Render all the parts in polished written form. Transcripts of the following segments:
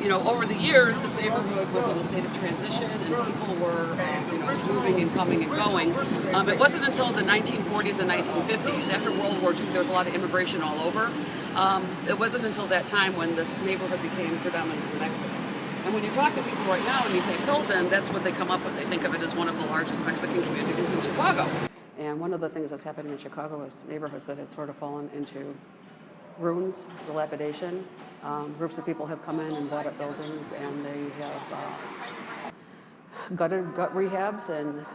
Over the years, this neighborhood was in a state of transition, and people were, moving and coming and going. It wasn't until the 1940s and 1950s, after World War II, there was a lot of immigration all over. It wasn't until that time when this neighborhood became predominantly Mexican. And when you talk to people right now and you say Pilsen, that's what they come up with. They think of it as one of the largest Mexican communities in Chicago. And one of the things that's happening in Chicago is neighborhoods that had sort of fallen into ruins, dilapidation. Groups of people have come in and bought up buildings, and they have gut rehabs, and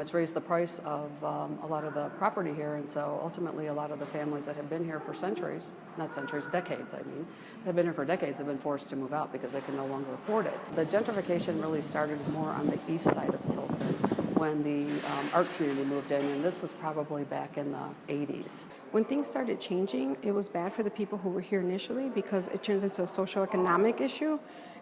it's raised the price of a lot of the property here. And so ultimately, a lot of the families that have been here for centuries, not centuries, decades, that have been here for decades, have been forced to move out because they can no longer afford it. The gentrification really started more on the east side of Pilsen when the art community moved in, and this was probably back in the 80s. When things started changing, it was bad for the people who were here initially because it turns into a socioeconomic issue.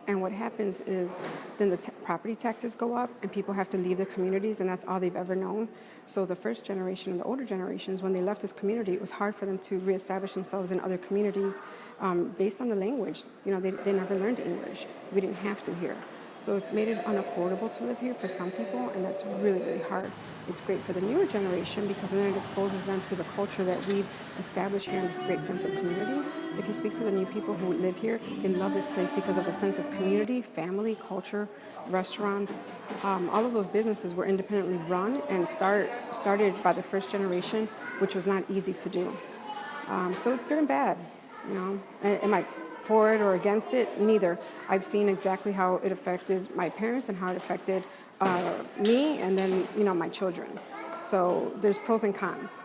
And what happens is then the property taxes go up and people have to leave their communities, and that's all they've ever known. So the first generation and the older generations, when they left this community, it was hard for them to reestablish themselves in other communities based on the language. They never learned English. We didn't have to here. So it's made it unaffordable to live here for some people, and that's really, really hard. It's great for the newer generation because then it exposes them to the culture that we've established here and this great sense of community. If you speak to the new people who live here, they love this place because of the sense of community, family, culture, restaurants. All of those businesses were independently run and started by the first generation, which was not easy to do. So it's good and bad, Am I for it or against it? Neither. I've seen exactly how it affected my parents and how it affected me and then, my children. So there's pros and cons.